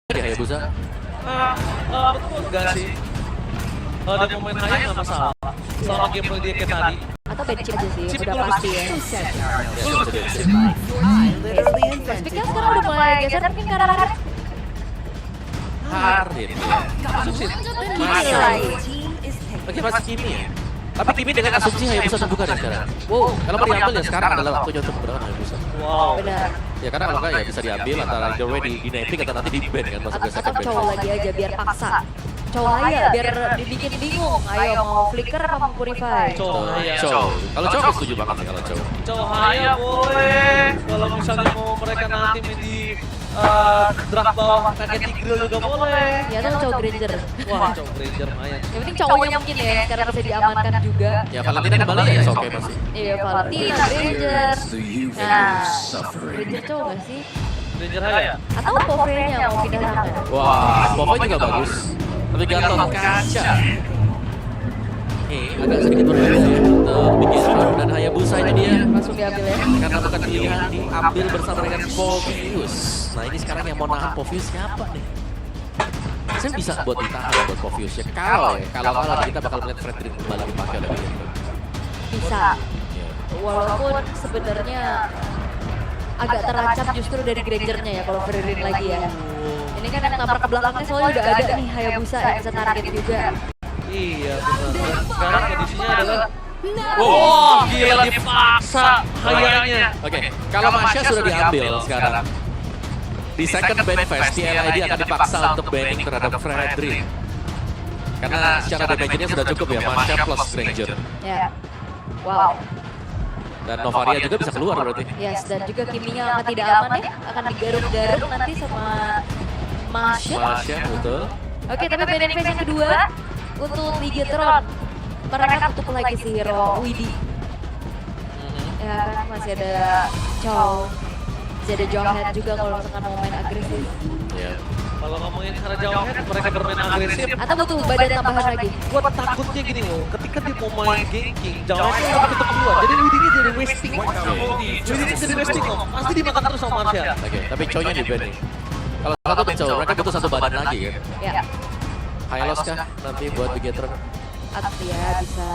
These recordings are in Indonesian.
di Hayabusa? Betul enggak sih? Kalau ada momen Haya nggak masalah. Selama gameplay dia kayak tadi. Atau bench aja sih, Chip udah dulu pasti mesti. ya. Ya, Speaknya sekarang udah mulai geser mungkin karena Harit ya. Asumsi. Oke, masih Kimi ya. Tapi Kimi dengan asumsi Hayabusa terbuka deh sekarang. Wow, kalau mau diambil ya sekarang adalah waktunya untuk menggunakan Hayabusa. Wow. benar. Ya karena kalau enggak ya bisa diambil antara either way di napping atau nanti di ban kan masuk ke Atau second ban. cowok lagi aja biar paksa. Cowok Haya biar dibikin bingung. Ayo mau flicker apa mau purify? Cowok Haya. Kalau cowok aku setuju banget nih kalau cowok. Cowok Haya boleh. Kalau misalnya mau mereka nanti main di draft bawah pakai Tigreal juga boleh. Ya atau cowok Granger. Wah, cowok Ranger lumayan. Yang penting cowoknya mungkin ya, karena bisa diamankan juga. Ya Valentina kembali ya oke masih. Iya, Valentina, Granger. Nah, Granger cowok gak sih? Ranger Haya. Atau Povre-nya mau pindah tangan? Wah, Pova juga bagus. Tapi Gatot kaca. Agak sedikit berbeda ya untuk bikin dan Hayabusa ini dia. Langsung diambil ya. Karena bukan pilihan diambil bersama dengan Povius. Nah ini sekarang yang mau nahan Povius siapa nih? Saya bisa buat ditahan buat Povius ya. Kalau kita bakal melihat Frederick kembali dipakai oleh Granger. Bisa. Walaupun sebenarnya agak terancam justru dari Grangernya ya kalau Fredrin lagi ya. Ini kan yang nabrak ke belakangnya soalnya udah ada nih Hayabusa yang bisa target juga. Iya, benar. Dan sekarang kondisinya adalah wah, gila dipaksa Hayanya. Oke, kalau Masya sudah diambil sekarang. Di second ban phase, TLID akan dipaksa untuk banning terhadap Fredrin. Karena secara damage-nya sudah cukup ya, Masya plus Granger. Ya. Wow. Dan Novaria juga bisa keluar berarti. Yes, dan juga Kiminya akan tidak aman ya. Akan digaruk-garuk nanti sama Masya. Masya, betul. Oke, tapi banning phase yang kedua untuk Ligatron. Mereka tutup lagi si hero Widi. Ya kan masih ada Chow. Masih ada Jonghead juga kalau misalkan mau main agresif. Ya. Kalau ngomongin cara jauhnya, mereka bermain agresif. Atau butuh badan tambahan lagi. Gue takutnya gini loh, ketika dia mau main ganking, jauhnya udah begitu keluar. Jadi Widini jadi wasting. Widini jadi wasting loh, pasti dimakan terus sama Marsha. Oke, tapi Chow-nya di ban nih. Kalau satu ke Chow, mereka butuh satu badan lagi kan. Ya. Hylos kah nanti buat Bigetron? Atau ya bisa.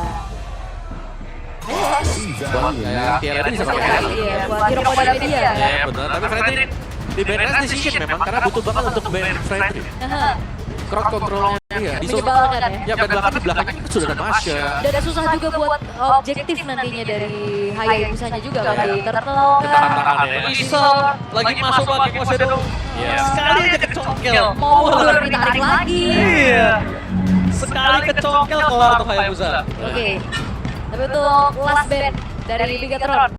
Buat TLID bisa pakai Hylos. Iya, buat hero pada media. Ya benar, tapi Fredrin di ban last decision memang karena butuh banget untuk ban Fredrin. Crowd controlnya dia. Menyebalkan ya. Ya ban belakang di belakangnya sudah ada Masya. Dan susah juga buat objektif nantinya dari Hayabusanya juga kan di turtle. Ketahan-tahan ya. Bisa lagi masuk lagi ke Shadow. Iya. Sekali aja kecongkel. Mau mundur ditarik lagi. Iya. Sekali kecongkel kelar tuh Hayabusa. Oke. Tapi untuk last band dari Bigatron.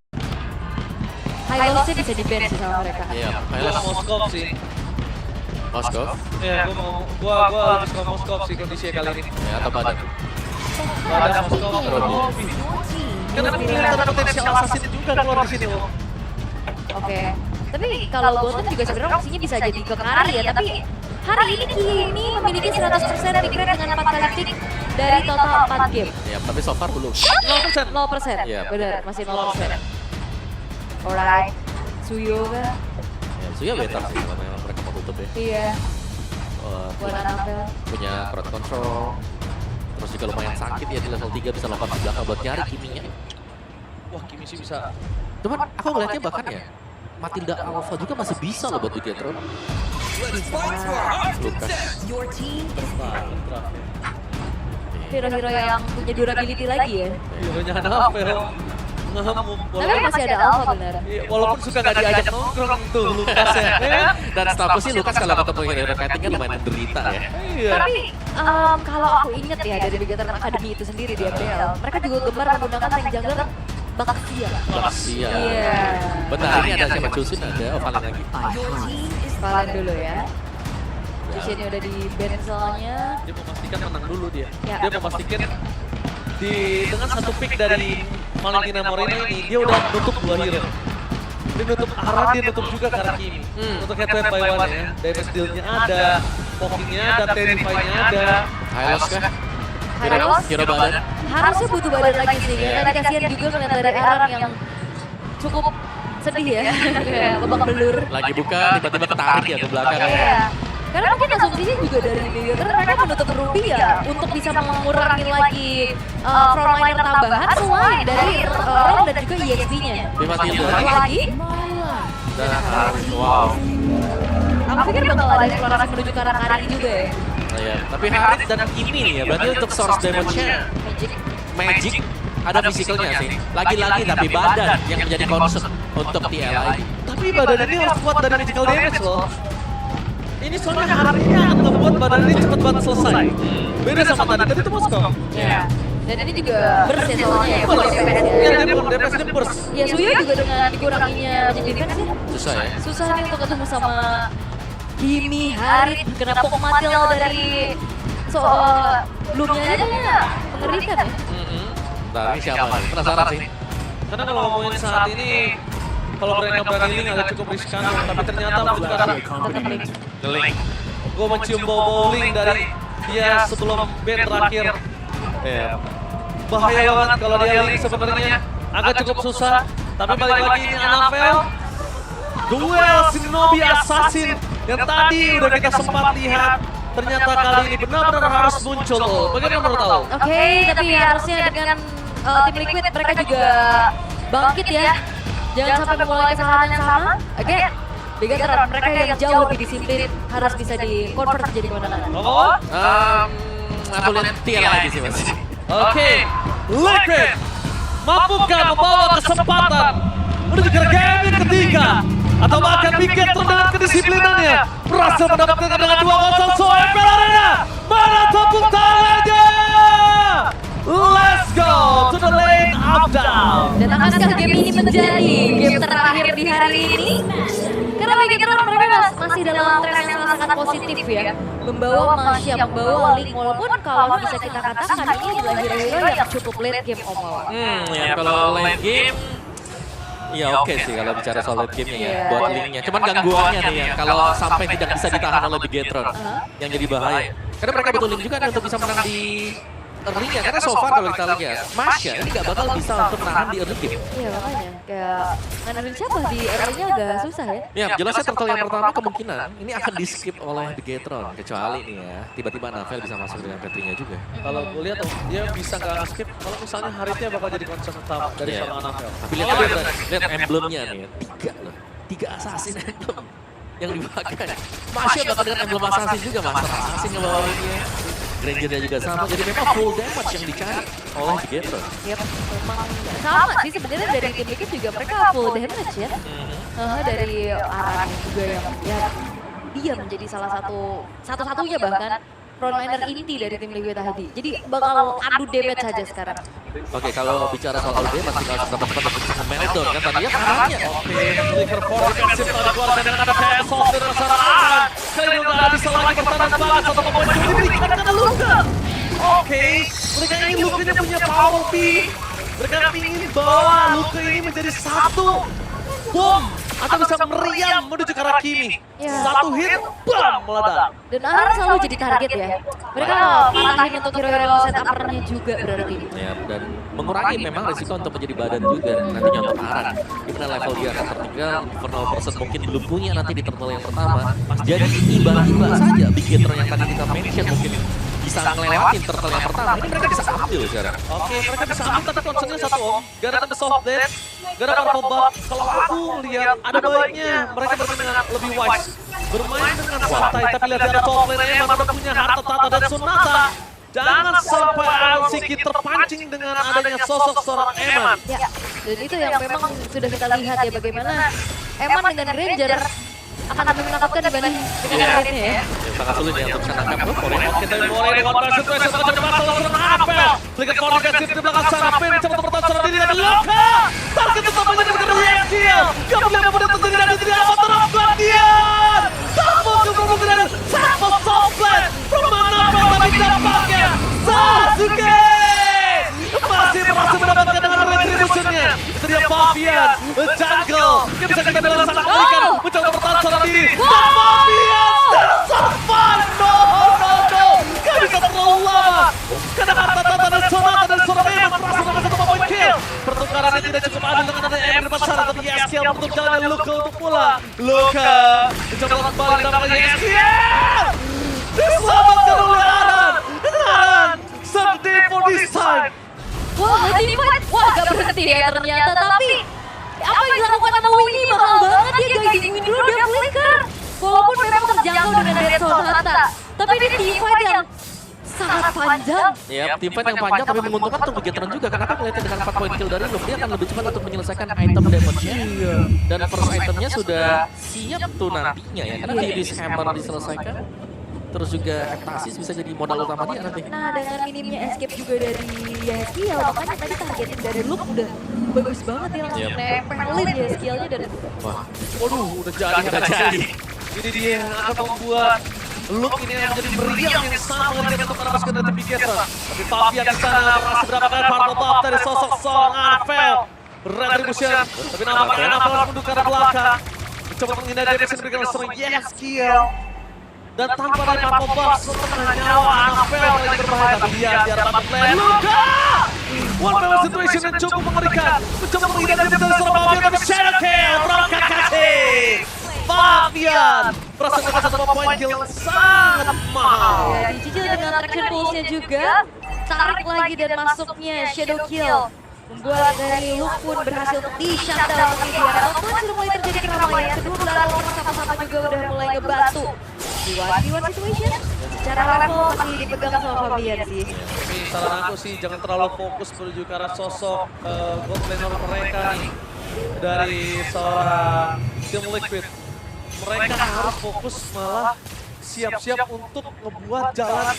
Hylosnya bisa di-ban sih sama mereka. Iya, Gue Hylos, Moskov sih. Moskov, Iya, gua lebih suka Moskov sih kondisinya kali ini. ya atau badan. Ada Moskov, Robi. karena kelihatan potensial assassin juga keluar di sini loh. Oke. Tapi kalau bottom juga sebenarnya opsinya bisa jadi ke carry ya, tapi hari ini Kimi memiliki 100% pick rate dengan 4 kali pick dari total 4 game. Ya, tapi so far belum. 0%. 0%. Iya. Benar, masih 0%. Alright. Suyo kan? Ya, Suya better sih kalau memang mereka mau tutup ya. Iya. Buat Annabelle. Punya crowd control. Terus juga lumayan sakit ya di level 3 bisa lompat ke belakang buat nyari Kiminya. Wah, Kimi sih bisa. Cuman aku ngeliatnya bahkan ya Matilda Alpha juga masih bisa loh buat Bigetron. Lukas. Hero-hero yang punya durability lagi ya. Hero-nya Annabelle. Ngamuk. Tapi masih ada Alpha benar. Iya, walaupun suka gak diajak nongkrong tuh Lukas ya. Dan setahu sih Lukas kalau ketemu hero fighting kan lumayan menderita ya. Iya. Tapi kalau aku inget ya dari Bigatron Academy itu sendiri di MPL, mereka juga gemar menggunakan tank jungler Baksia. Baksia. Iya. Benar, ini ada siapa Chusin ada Valen lagi. Valen dulu ya. Chusinnya udah di ban soalnya. Dia memastikan menang dulu dia. Ya. Dia memastikan dengan satu pick dari Valentina Moreno ini dia udah nutup 2 hero. Dia nutup arah, dia nutup juga ke arah Kimi. Untuk head to head by one ya. Damage deal-nya ada, poking-nya ada, terrify-nya ada. Hylos kah? Hylos Hero badan. harusnya butuh badan lagi sih. Karena kasihan juga ngeliat dari Aaron yang cukup sedih ya. Kayak babak belur. Lagi buka tiba-tiba ketarik ya ke belakang. Iya. Karena opsinya juga dari Leader, mereka menutup Ruby ya untuk bisa mengurangi lagi frontliner tambahan selain dari Rom dan juga EXP-nya. Lima tiga. Lagi, Dan wow. aku pikir bakal ada eksplorasi menuju ke arah Kari juga ya. Nah, ya. Tapi Harit dan Kimi nih ya, berarti untuk source damage-nya Magic ada physicalnya sih. Lagi-lagi tapi badan yang menjadi concern untuk TLI. Tapi badan ini harus kuat dari magical damage loh. Ini soalnya harinya akan ngebuat badan ini cepet banget selesai. Beda sama tadi itu Moskow. Iya. Dan ini juga burst ya soalnya ya, full Burst. DPS Iya, ya. DPS ini burst. Ya Suyo juga dengan dikuranginya menjadi defense ya. Susah ya. Susah nih untuk ketemu sama Kimi, Harit, kena Pokmatil dari belumnya aja kayaknya mengerikan ya. Nah, ini siapa? Penasaran sih. Karena kalau ngomongin saat ini, kalau mereka berani link agak cukup riskan, tapi ternyata bukan Tetap link. link. Gue mencium bau link dari dia sebelum band terakhir. Iya. Bahaya banget kalau dia link sebenarnya agak cukup susah. Tapi balik lagi ini Anavel. Duel Shinobi Assassin yang tadi udah kita sempat lihat. Ternyata kali ini benar-benar harus muncul. Bagaimana menurut tahu? Oke, tapi harusnya dengan tim Liquid mereka juga bangkit ya. Jangan sampai memulai kesalahan yang sama. Oke, Bigatron mereka yang jauh lebih disiplin harus bisa di-convert menjadi kemenangan. Oh? Aku lihat TLI sih mas. Oke, Liquid mampukah membawa kesempatan menuju ke game yang ketiga atau bahkan Bigatron dengan kedisiplinannya berhasil mendapatkan dengan 2-0 so FPL Arena. Mana tepuk tangannya? Let's go to the lane of down. Dan akankah game ini menjadi game terakhir di hari ini? Karena Bigatron mereka masih dalam tren yang sangat positif ya. Membawa Masya, membawa Link, walaupun kalau bisa kita katakan ini adalah hero-hero yang cukup late game overall. Ya kalau late game, ya oke sih kalau bicara soal late game-nya ya, Iya. buat linknya. Cuman gangguannya nih ya, kalau sampai tidak bisa ditahan oleh Bigatron, yang jadi bahaya. Karena mereka butuh link juga nih untuk bisa menang di early-nya. Karena so far kalau kita lihat, Masya ini nggak bakal bisa untuk menahan di early game. Iya makanya, kayak ngandelin siapa di early-nya agak susah ya. Ya jelasnya turtle yang pertama kemungkinan ini akan di skip oleh Bigatron. Kecuali nih ya, tiba-tiba Navel bisa masuk dengan Petrinya juga. Kalau gue lihat dia bisa nggak skip kalau misalnya Haritnya bakal jadi concern utama dari Iya. sama Anavel. Tapi lihat emblemnya nih ya, 3 loh. 3 assassin emblem yang dipakai. Masya bakal dengan emblem assassin juga, Master Assassin ngebawainnya. Grangernya juga sama, jadi memang full damage yang dicari oleh Bigatron. Yep, memang sama sih sebenarnya dari tim Liquid juga mereka full damage ya. Dari arahnya juga yang ya dia menjadi satu-satunya bahkan frontliner inti dari tim Liquid tadi. Jadi bakal adu damage saja sekarang. Oke, kalau bicara soal adu damage, tinggal seberapa cepat untuk bisa meltdown kan tadi ya parahnya. Oke, Flicker for defensif tadi keluarkan dengan ada PS off dari masyarakat. Kali ini udah bisa lagi bertahan banget satu pemain diberikan karena Luka. Oke, mereka ingin Luka ini punya power peak. Mereka ingin bawa Luka ini menjadi satu bom atau bisa meriam menuju ke arah Kimi. Ya. Satu hit, bam, meledak. Dan Aran selalu jadi target ya. Mereka patahin untuk hero-hero setup-nya juga berarti. Ya, dan mengurangi memang resiko untuk menjadi badan juga nantinya untuk Aran. Dimana level dia akan tertinggal, Infernal Person mungkin belum punya nanti di turtle yang pertama. Jadi tiba-tiba saja Bigatron yang tadi kita mention mungkin bisa ngelewatin turtle yang pertama. Ini mereka bisa ambil sekarang. Oke, mereka bisa ambil tapi concernnya satu om. Gara-gara soft death, gara-gara pebab. Kalau aku lihat ada baiknya mereka bermain dengan lebih wise. Bermain dengan santai, tapi lihat ada top lane emang udah punya harta tata dan Sonata. Jangan sampai Alsiki terpancing dengan adanya sosok seorang Eman. Ya, dan itu yang memang sudah kita lihat ya bagaimana Eman dengan Granger akan lebih menakutkan dibanding dengan Raidnya ya. Ya, sangat sulit ya untuk bisa nangkap Korea. Oke, tapi mulai dengan versi pressure pada cepat langsung serang Apel. Flicker for defensif di belakang sana. Finn cepat bertahan serang diri dan Luka. Target tetap menjadi react kill. Kemudian kemudian terjadi dan tidak apa terus Guardian. Sambung ke kemungkinan Sambung softland. Permana tapi dampaknya Sasuke. Masih berhasil mendapatkan dengan retributionnya. Itu dia Fabian, Jungle. Dia bisa kita bilang sangat mengerikan. Mencoba bertahan seorang diri. Dan Fabian still survive. No. Gak bisa terlalu lama. Karena kata-kata dan Sonata dan seorang Eman berhasil mendapatkan 1 point kill. Pertukarannya tidak cukup adil dengan ada Eman di depan sana. Tapi YSKL menutup jalannya Luka untuk pulang. Luka mencoba kembali mendapatkan YSKL. ya ternyata, tapi apa yang dilakukan sama Windy bakal banget ya guys. Windy dulu dia flicker. Walaupun memang terjangkau dengan Red Sonata, tapi ini teamfight yang sangat panjang. Ya, teamfight yang panjang tapi menguntungkan untuk Bigetron juga karena kan melihatnya dengan 4 point kill dari Luke dia akan lebih cepat untuk menyelesaikan item damage-nya. Dan first itemnya sudah siap tuh nantinya ya karena di hammer diselesaikan. Terus juga Ectasis bisa jadi modal utama dia nanti. Nah, dengan minimnya escape juga dari Yeskiel, makanya tadi targeting dari Luke udah bagus banget ya, langsung nempelin Yeskielnya dan Wah, Waduh, udah jadi. Ini dia yang akan membuat Luke ini yang menjadi meriam yang sangat mengerikan untuk menembuskan dari tim Bigetron. Tapi Fabian di sana berhasil mendapatkan partial buff dari sosok seorang Anvel. Retribution, tapi nampaknya Anvel harus mundur ke arah belakang. Mencoba menghindari dari sini dengan seorang Yeskiel. Dan tanpa dari partial buff, setengah nyawa Anvel lagi berbahaya. Tapi dia dapat play Luka! One man situation yang cukup mengerikan. Mencoba menghindari dari seorang Fabian, tapi shadow kill from Kakashi. Fabian berhasil mendapatkan satu poin kill yang sangat mahal. ya dicicil dengan traction pulse-nya juga. Tarik lagi dan masuknya shadow kill. Membuat dari Luke pun berhasil untuk di-shutdown oleh dia. Offline sudah mulai terjadi keramaian. Kedua belah lawan sama-sama juga udah mulai ngebantu. Di one situation, secara level masih dipegang sama Fabian sih. Tapi saran aku sih jangan terlalu fokus menuju ke arah sosok gold laner mereka nih. Dari seorang Team Liquid. Mereka harus fokus malah siap-siap untuk ngebuat jalan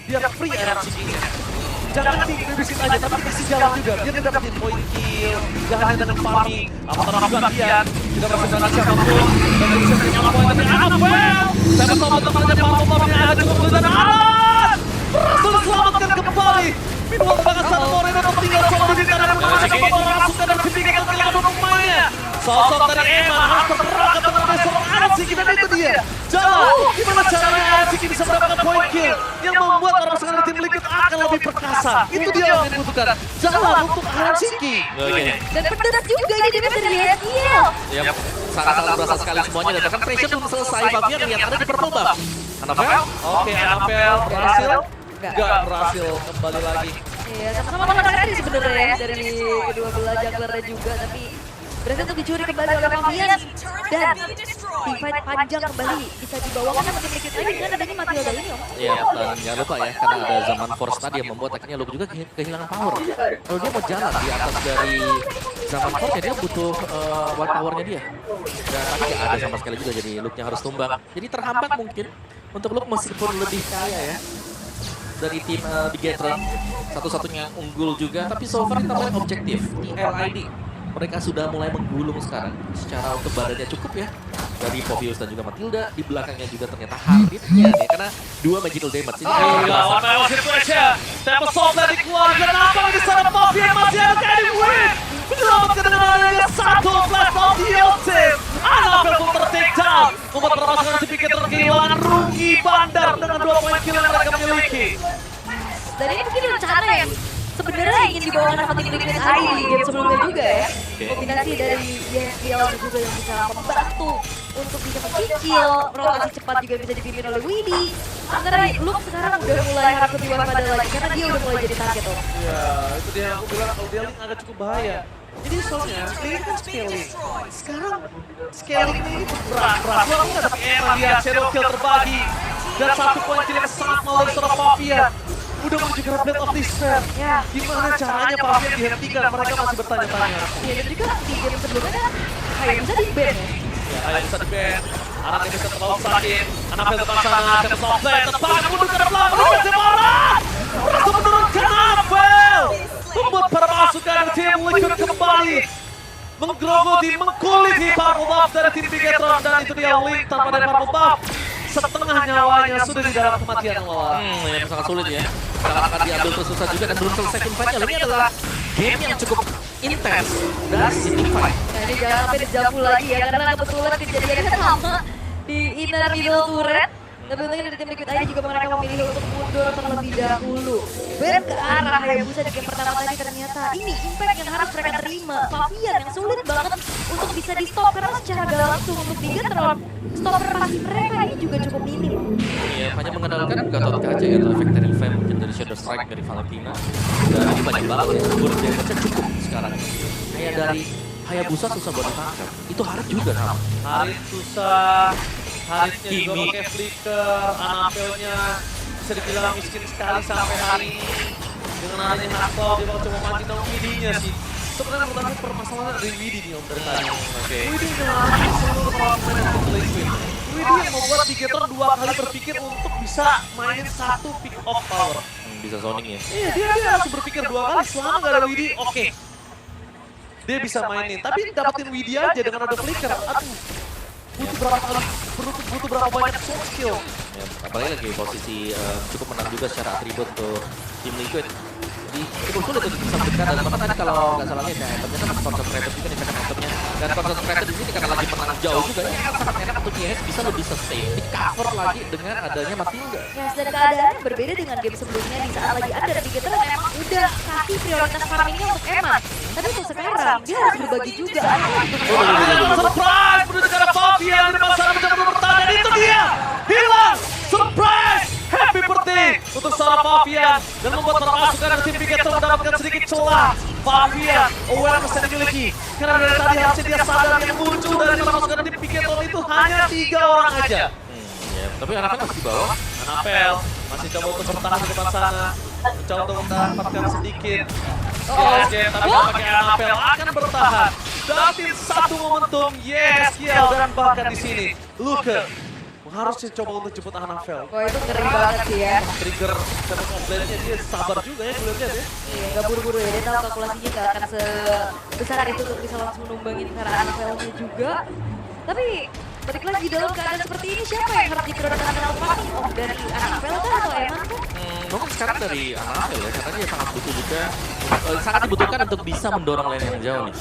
biar free energy-nya. Jangan dibebisin aja, tapi kasih jalan juga. Dia dapetin point kill, jangan hanya dengan farming. Apalagi bagian, tidak berhasil dengan siapapun. Dan dia bisa punya poin, tapi Anvel! Saya bersama teman-temannya Parpol-Parpolnya ada cukup mudah dan Alan! Berhasil diselamatkan kembali. Minuman banget satu Moreno tinggal coba di tanah mengamankan kembali masukkan dan kepingin kehilangan pemainnya. Sosok dari Eman harus terperangkap dengan seorang Arsiki dan itu dia. Jalan, gimana caranya Arsiki bisa mendapatkan point kill yang membuat para pasangan tim Liquid akan lebih perkasa. Itu dia yang dibutuhkan. Jalan untuk Arsiki. Dan pedas juga ini dia dari Yeskiel. ya sangat-sangat berasa sekali semuanya dan bahkan pressure belum selesai Fabian lihat ada di purple buff. Anvel? Oke, Anvel berhasil. Enggak berhasil kembali lagi. Iya, sama-sama keren sih sebenarnya ya dari kedua belah junglernya juga, tapi berhasil untuk dicuri kembali oleh Fabian dan teamfight panjang kembali bisa dibawakan sama tim Liquid lagi dengan adanya Matilda ini om. Iya, dan jangan lupa ya, karena ada zaman force tadi yang membuat akhirnya Luke juga kehilangan power. Kalau dia mau jalan di atas dari zaman force ya dia butuh wild powernya dia. Dan tapi nggak ada sama sekali juga, jadi Luke-nya harus tumbang. Jadi terhambat mungkin untuk Luke meskipun lebih kaya ya dari tim Bigetron, satu-satunya unggul juga. Tapi so far kita main objektif di LID. Mereka sudah mulai menggulung sekarang. Secara untuk badannya cukup ya. Dari Povius dan juga Matilda. Di belakangnya juga ternyata Harditnya nih. Karena dua magical damage ini. Lawan Melo situation. Tempo Software dikeluarkan. Apa di sana Fabian masih ada Kadim Win. Menyelamatkan dengan adanya satu flash of the ultimate. Anvel pun ter-take down. Membuat para pasangan si Bigetron kehilangan rugi bandar dengan 2 poin kill yang mereka miliki. Dan ini mungkin rencana yang sebenarnya ingin dibawakan sama tim Liquid tadi di game sebelumnya juga ya. Kombinasi dari Yeskiel juga yang bisa membantu untuk bisa mencicil, rotasi cepat juga bisa dipimpin oleh Windy. Sementara Luke sekarang udah mulai harus lebih waspada lagi karena dia udah mulai jadi target om. Ya, itu dia yang aku bilang kalau dia link agak cukup bahaya. Jadi soalnya ini kan scaling. Sekarang scaling ini berat. Lu nggak dapat era lihat shadow kill terbagi dan satu poin kill yang sangat mau dari seorang Fabian. Udah menuju ke Blade of Despair. Ya. Gimana caranya Fabian dihentikan? Mereka masih bertanya-tanya. Iya dan juga di game sebelumnya kayak bisa di ban ya. Ya, ayo bisa di-ban. Anaknya bisa terlalu sakit. Anaknya depan sana, Tempo Software tepat mundur ke depan. Menuju Semarang. Berhasil menurunkan Anvel. Membuat para pasukan tim Liquid kembali menggerogoti, mengkuliti Purple Buff dari tim Bigetron. Dan itu dia Link tanpa dari Purple Buff. Setengah nyawanya sudah di dalam kematian lawan. Yang sangat sulit ya. Kalau akan diambil terus susah juga dan belum selesai tim fight-nya. Ini adalah game yang cukup intens dan si tim fight. Nah ini jangan sampai dijambu lagi ya karena kebetulan kejadiannya sama di inner middle turret. Tapi untungnya dari tim Liquid ID juga mereka memilih untuk mundur terlebih dahulu. Ben ke arah Hayabusa di game pertama tadi ternyata ini impact yang harus mereka terima. Fabian yang sulit banget untuk bisa di stop karena secara gak langsung untuk Bigetron stopper pasti mereka ini juga cukup minim. Iya, hanya mengandalkan Gatot Kaca ya, efek dari Fame, mungkin dari Shadow Strike dari Valentina. Dan ini banyak banget ya, burst damage-nya cukup sekarang. Kayak dari Hayabusa susah buat ditangkap. Itu Harit juga sama. Harit susah, Haritnya juga Kimi. pakai flicker, Anapelnya bisa dibilang miskin sekali sampai hari ini. Dengan adanya Nakto, dia bakal coba mancing dong Widi-nya sih. Sebenarnya menurut aku permasalahan dari Widi nih om dari tadi. Oke. Widi ngelarang seluruh pemain untuk Liquid. Widi yang membuat Bigetron 2 kali berpikir untuk bisa mainin satu pick off power. Bisa zoning ya. Iya, dia langsung berpikir 2 kali selama gak ada Widi, oke. Dia bisa mainin, tapi dapetin Widi aja dengan ada flicker. Aduh, butuh berapa kali, butuh berapa banyak soft skill. Ya, apalagi lagi posisi cukup menang juga secara atribut untuk tim Liquid. Jadi cukup sulit untuk bisa berikan dan bahkan tadi kalau nggak salahnya ya itemnya kan concentrated juga nih second itemnya dan concentrated di sini karena lagi menang jauh juga ya sangat enak untuk YS bisa lebih sustain di cover lagi dengan adanya Matilda. Ya, dan keadaannya berbeda dengan game sebelumnya di saat lagi ada Bigetron memang udah kasih prioritas farmingnya untuk Eman. Tapi untuk sekarang dia harus berbagi juga. Surprise! Menuju ke arah Fabian di depan sana mencoba bertahan dan itu dia! Hilang! Surprise! Happy birthday untuk seorang Fabian dan membuat permasukan dari tim Bigetron mendapatkan sedikit celah. Fabian, awareness yang dimiliki. Karena dari tadi harusnya dia sadar yang muncul dari permasukan tim Bigetron itu hanya 3 orang aja. Ya, tapi anaknya masih di bawah. Anapel masih coba untuk bertahan di depan sana. Mencoba untuk mendapatkan sedikit. Yes, tapi pakai Anapel akan bertahan. Dapetin satu momentum, yes, Kiel dan bahkan di sini Luka harusnya coba untuk jemput Anapel. Wah, itu ngeri banget sih ya. Trigger sepak offline-nya dia sabar juga ya gue lihat ya. Iya, nggak buru-buru ya. Dia tahu kalkulasinya nggak akan sebesar itu untuk bisa langsung numbangin karena NFL-nya juga. Tapi balik lagi dalam keadaan seperti ini siapa yang harus diprioritaskan paling off dari NFL kan atau Eman kan? Mungkin sekarang dari Anapel ya, karena dia sangat butuh juga, sangat dibutuhkan untuk bisa mendorong lane yang jauh nih.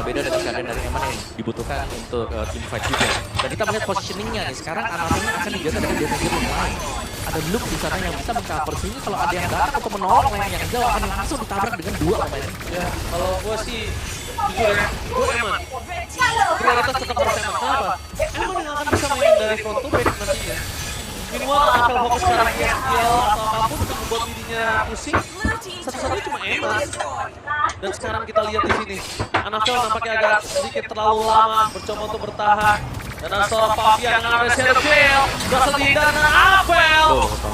Beda dengan keadaan dari Eman yang dibutuhkan untuk team fight juga. Dan kita melihat positioningnya nih, sekarang Anapelnya akan dijaga dengan damage yang lain. Ada Luke di sana yang bisa mengcover sehingga kalau ada yang datang untuk menolong lane yang jauh akan langsung ditabrak dengan 2 pemain. Ya, kalau gue sih jujur ya, gue Eman. Prioritas tetap harus Eman. Kenapa? Eman yang akan bisa main dari front to back nantinya. Minimal Anapel fokus ke arah Kiel atau apapun untuk membuat dirinya pusing. Satu-satunya cuma Eman. Dan sekarang kita lihat di sini, Anapel nampaknya agak sedikit terlalu lama mencoba untuk bertahan. Dan ada seorang Fabian yang ada Shadow Kill, berhasil dihindari dengan Anapel.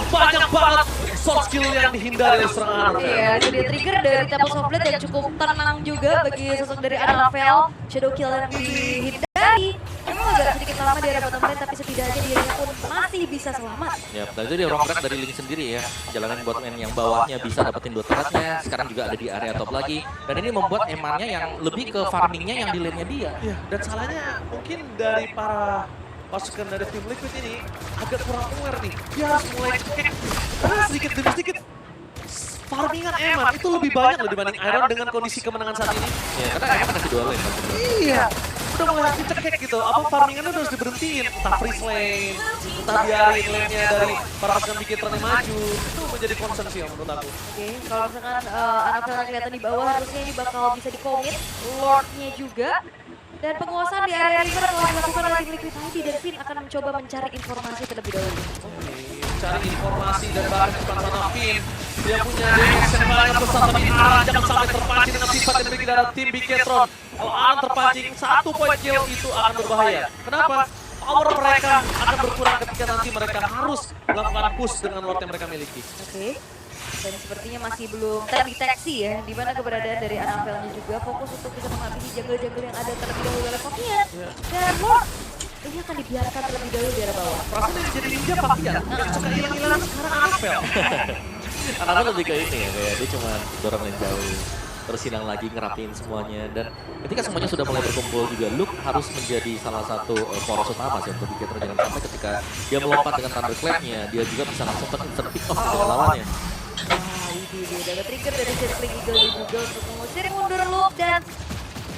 Banyak banget soft skill yang dihindari dari serangan Anapel. Iya, jadi trigger dari Tempest of Blade yang cukup tenang juga bagi sosok dari Anapel. Shadow Kill yang dihindari. Memang agak sedikit lama di area bottom lane, tapi setidaknya dirinya pun masih bisa selamat. Ya, dan itu dia wrong track dari Link sendiri ya. Jalanan buat main yang bawahnya bisa dapetin 2 turretnya, sekarang juga ada di area top lagi. Dan ini membuat Emannya yang lebih ke farmingnya yang di lane-nya dia. Iya, dan salahnya mungkin dari para pasukan dari tim Liquid ini agak kurang aware nih. Dia harus mulai cekek, karena sedikit demi sedikit farmingan Eman itu lebih banyak loh dibanding Iron dengan kondisi kemenangan saat ini. Ya, karena Eman masih 2 lane. Iya, udah mulai dicekek gitu. Apa farmingannya udah harus diberhentiin, entah freeze lane, entah biarin lane-nya dari para pasukan Bigetron yang maju. Itu menjadi concern sih menurut aku. Oke, kalau misalkan Anapel yang kelihatan di bawah harusnya ini bakal bisa di-commit Lord-nya juga. Dan penguasaan di area river telah dilakukan oleh tim Liquid ID dan Finn akan mencoba mencari informasi terlebih dahulu. Cari informasi dan bahkan di depan sana Finn. Dia punya damage yang banyak besar, tapi Aran jangan sampai terpancing dengan sifat yang dimiliki dari tim Bigetron. Kalau Aran terpancing, 1 point kill itu akan berbahaya. Kenapa? Power mereka akan berkurang ketika nanti mereka harus melakukan push dengan Lord yang mereka miliki. Oke. Dan sepertinya masih belum terdeteksi ya, di mana keberadaan dari Anapelnya juga fokus untuk bisa menghabisi jungle-jungle yang ada terlebih dahulu oleh Fabian. Dan Lord ini akan dibiarkan terlebih dahulu di area bawah. Perasaan yang jadi ninja Fabian, yang suka hilang-hilang sekarang Anapel. Anaknya lebih ke ini ya, kayak dia cuma dorong lane jauh. Terus sidang lagi ngerapiin semuanya. Dan ketika semuanya sudah mulai berkumpul juga, Luke harus menjadi salah satu poros utama sih untuk Bigetron. Jangan sampai ketika dia melompat dengan Thunderclap-nya, dia juga bisa langsung instant pick off dengan lawannya. Wah, ini dia ada trigger dari Jetling Eagle juga untuk mengusir mundur Luke dan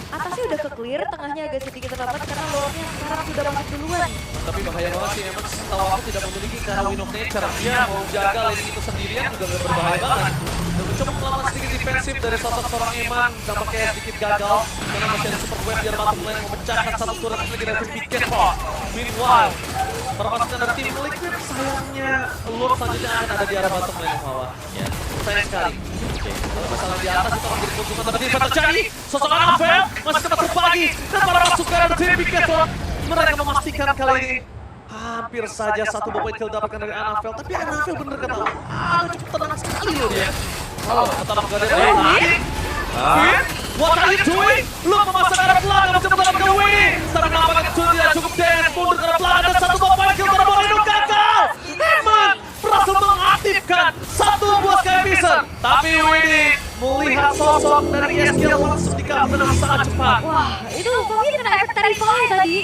atasnya udah ke clear, tengahnya agak sedikit terlambat karena lordnya sekarang sudah masuk duluan. Tapi bahaya banget sih, emang setahu aku tidak memiliki cara win of nature. Dia mau jaga lane itu sendirian juga gak berbahaya banget. Dan mencoba melawan sedikit defensif dari sosok seorang Eman, nampaknya sedikit gagal. Karena masih ada super web, biar bottom lane memecahkan satu turret lagi dari tim Big Cat. Meanwhile, perpasukan dari tim Liquid, sayangnya Lord selanjutnya akan ada di arah bottom lane bawah. Ya, sayang sekali. Kalau masalah di atas itu akan menjadi keuntungan, tapi tidak terjadi. Sosok Anafel masih tetap berbagi. Dan para pasukan dari tim Big Cat, mereka memastikan kali ini hampir saja satu point kill dapatkan dari Anafel. Tapi Anafel bener kata, cukup tenang sekali loh dia. Oh, tetap gak ada lagi. What are you doing? Lu memasang arah belakang mencoba mendapatkan Winnie. Sekarang nampaknya tidak cukup dance. Mundur ke arah belakang dan satu point kill dari Moreno gagal. Eman berhasil mengaktifkan satu buah Sky Vision. Tapi Winnie melihat sosok dari SKL langsung dikabur dengan sangat cepat. Wah, itu Fami kena efek Terrify tadi.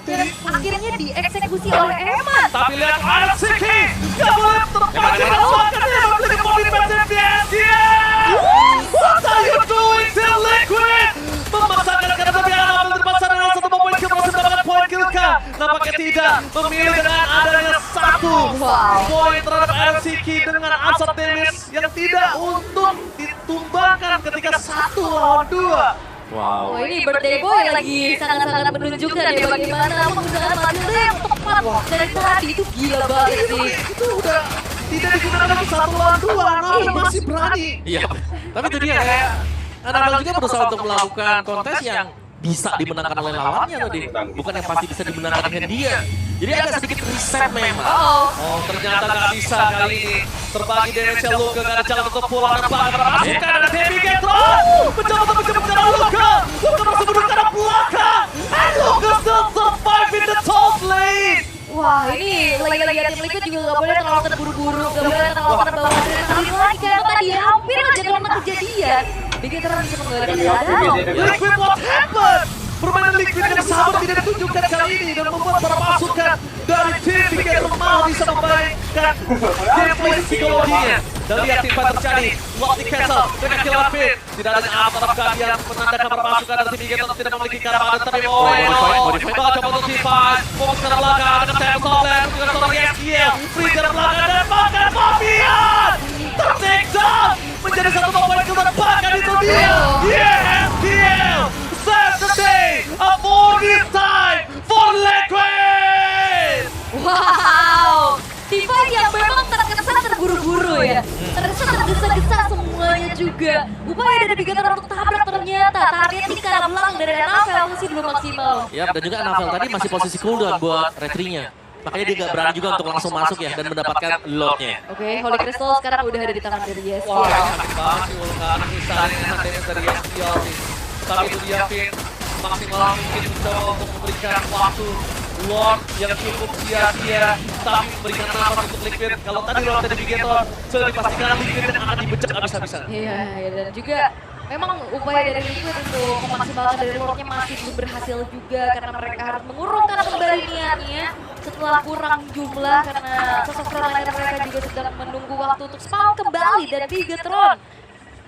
Dan akhirnya dieksekusi oleh Eman. Tapi lihat Arsiki, gak boleh terpacu melakukan dia memiliki mobil Mercedes dia. What are you doing, The Liquid? Memaksakan karena tapi Anafel terpaksa dengan satu poin kill masih mendapatkan poin kill kah? Nampaknya tidak, memilih dengan adanya satu poin terhadap Arsiki dengan asap damage yang tidak untuk ditumbangkan ketika 1 lawan 2. Wow. Oh, ini birthday boy lagi sangat-sangat menunjukkan ya bagaimana menggunakan material yang tepat dari tadi. Itu gila banget sih. Itu udah tidak digunakan lagi 1 lawan 2, Anafel masih berani. Iya, tapi itu dia kayak Anafel juga berusaha untuk melakukan kontes yang bisa dimenangkan oleh lawannya tadi, bukan yang pasti bisa dimenangkan dengan dia. Jadi agak sedikit reset memang. Oh, ternyata nggak bisa kali ini. Terbagi damage Luka, nggak ada jalan untuk pulang dan bakar masukan ada Debbie Getron. Mencoba mengejar Luka. Luka masih mundur ke arah belakang. And Luka still survive in the top lane. Wah, ini lagi-lagi tim Liquid juga gak boleh terlalu terburu-buru, gak boleh terlalu terbawa adrenalin lagi karena tadi hampir aja karena kejadian. Bikin terang bisa mengembalikan keadaan. Liquid, what happened? Permainan Liquid yang sabar tidak ditunjukkan kali ini dan membuat para pasukan dari tim Big Cat malah bisa membaikkan gameplay psikologinya. Dan lihat tim fight terjadi, Lost di cancel dengan kilauan pin. Tidak adanya Avatar of God yang menandakan para pasukan dari tim Big Cat tidak memiliki karapadan, tapi Moreno bakal coba untuk divide. Fokus ke belakang dengan Sam Solem, dengan seorang SKL, free ke belakang dan bahkan Fabian ter-take down menjadi satu poin kill dan bahkan itu dia. Yeah, SKL save the day, a 4 time for Liquid. Wow, tim fight yang memang terkesan terburu-buru ya. Terkesan tergesa-gesa semuanya juga. Upaya dari Big Cat untuk tabrak ternyata targeting ke arah belakang dari Anafel masih belum maksimal. Ya, dan juga Anafel tadi masih posisi cooldown buat retrinya. Makanya dia gak berani juga untuk langsung masuk ya dan mendapatkan load-nya. Oke, Holy Crystal sekarang udah ada di tangan dari Yes. Wah, sakit banget sih Ulkan. Misalnya damage dari SKL sih. Tapi itu dia Vin, maksimal mungkin mencoba untuk memberikan waktu Lord yang cukup sia-sia, tapi memberikan nafas untuk Liquid. Kalau tadi Lord dari Bigetor sudah dipastikan Liquid yang akan dibecek habis-habisan. Iya, dan juga memang upaya dari Liquid untuk memaksimalkan dari Lordnya masih belum berhasil juga karena mereka harus mengurungkan kembali niatnya setelah kurang jumlah karena sosok frontliner mereka juga sedang menunggu waktu untuk spawn kembali dan Bigetron.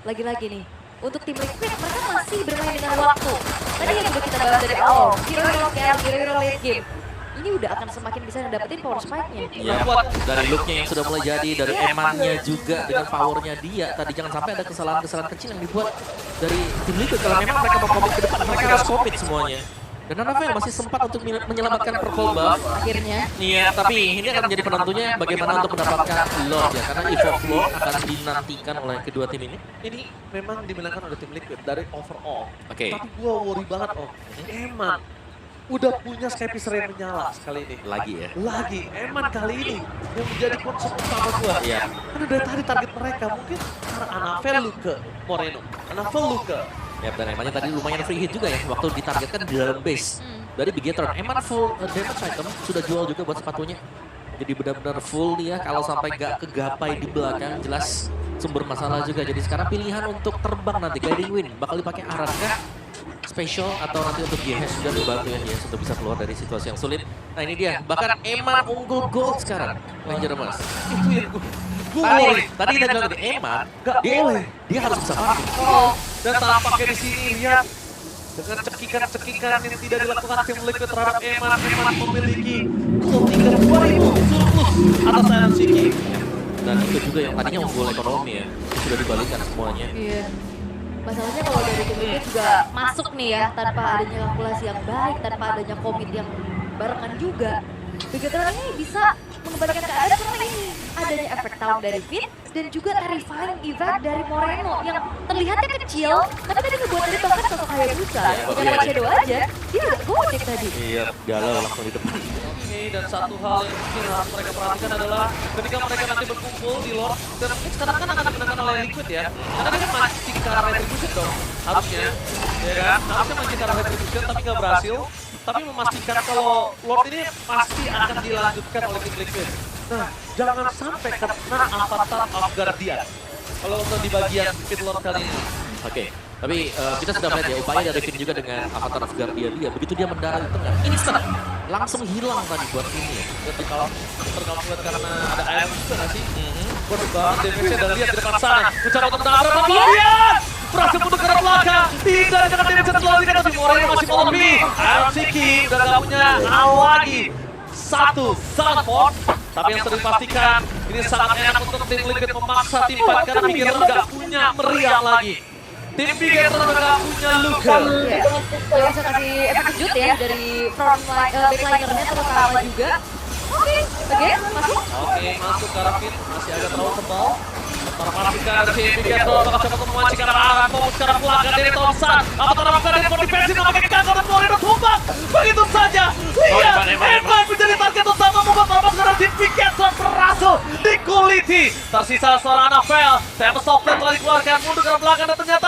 Lagi-lagi nih, untuk tim Liquid mereka masih bermain dengan waktu. Tadi yang udah kita bahas dari awal, hero-hero kayak hero-hero late game. Ini udah akan semakin bisa dapetin power spike-nya. Ya, dari look-nya yang sudah mulai jadi, dari emannya juga dengan powernya dia. Tadi jangan sampai ada kesalahan-kesalahan kecil yang dibuat dari tim Liquid. Kalau memang mereka mau komit ke depan, mereka harus komit semuanya. Dan Anafel masih sempat untuk menyelamatkan purple buff. Akhirnya. Iya, tapi ini akan menjadi penentunya bagaimana untuk mendapatkan Lord ya. Karena Evolve Lord akan dinantikan oleh kedua tim ini. Ini memang dimenangkan oleh tim Liquid dari overall. Oke. Tapi gua worry banget Eman udah punya Skypicer yang menyala sekali ini. Lagi ya. Lagi, Eman kali ini yang menjadi concern utama gua. Iya. Karena dari tadi target mereka mungkin karena Anafel Luka, Moreno. Anafel Luka. Ya, dan emannya tadi lumayan free hit juga ya waktu ditargetkan di dalam base dari Bigetron. Eman full damage item sudah jual juga buat sepatunya. Jadi benar-benar full dia kalau sampai gak kegapai di belakang jelas sumber masalah juga. Jadi sekarang pilihan untuk terbang nanti Guiding Wind bakal dipakai Aran kah? Special atau nanti untuk GH sudah dibantu ya dia untuk bisa keluar dari situasi yang sulit. Nah ini dia, bahkan Eman unggul gold sekarang. Ranger Mas. Itu yang gua Tadi kita bilang tadi Eman, Gak boleh. dia harus bisa mati. Dan tampaknya di sini lihat Dengan cekikan-cekikan yang tidak dilakukan tim Liquid terhadap Eman memiliki 32.000 surplus atas LCK. Dan itu juga yang tadinya unggul ekonomi ya, itu sudah dibalikan semuanya. Iya. Masalahnya kalau dari tim itu juga masuk nih ya, tanpa adanya kalkulasi yang baik, tanpa adanya komit yang barengan juga. Begitu ini bisa mengembalikan keadaan karena ini adanya efek tahun dari Fit dan juga terrifying event dari Moreno yang terlihatnya kecil, tapi tadi ngebuat dari bahkan sosok Hayabusa yang White Shadow aja, dia agak gocek tadi. Iya, galau langsung di depan. Oke, dan satu hal yang mungkin harus mereka perhatikan adalah ketika mereka nanti berkumpul di Lord, dan mungkin sekarang kan akan digunakan oleh Liquid ya, karena dia kan mancing ke arah Retribution dong, harusnya, ya kan? Harusnya mancing ke arah Retribution tapi nggak berhasil, tapi memastikan kalau Lord ini pasti akan dilanjutkan oleh tim Liquid. Nah, jangan sampai kena avatar of Guardian kalau untuk di bagian Pit Lord kali ini. Oke, tapi kita sudah melihat ya upaya dari Finn juga dengan Avatar of Guardian dia. Begitu dia mendarat di tengah, instant langsung hilang tadi buat ini ya. Jadi kalau terkalkulat karena ada AM juga nggak sih? Waduh banget DPC dan lihat di depan sana. Mencoba untuk menangkap Fabian! Berhasil untuk ke belakang. Tidak dengan DPC terlalu tapi Moreno masih mau lebih. LCK udah nggak punya hal lagi. Satu Salford, tapi yang sering dipastikan ini sangat enak untuk tim Liquid memaksa tim fight karena Bigetter nggak punya meriam lagi. Tim Bigetter nggak punya luka. Saya bisa kasih efek kejut ya dari backlinernya terutama juga. Oke, masuk. Oke, masuk ke arah Fit, masih agak terlalu tebal. Memastikan tim Bigetter bakal coba untuk memancing ke arah fokus ke arah belakang dari Thompson. Apa terlakukan dari defensif nampaknya gagal dan Moreno tumbang. Begitu saja. Lihat, Eman menjadi target utama membuat Thomas karena tim Bigetter berhasil dikuliti. Tersisa seorang Anavel. Tembak softnet telah dikeluarkan mundur ke arah belakang dan ternyata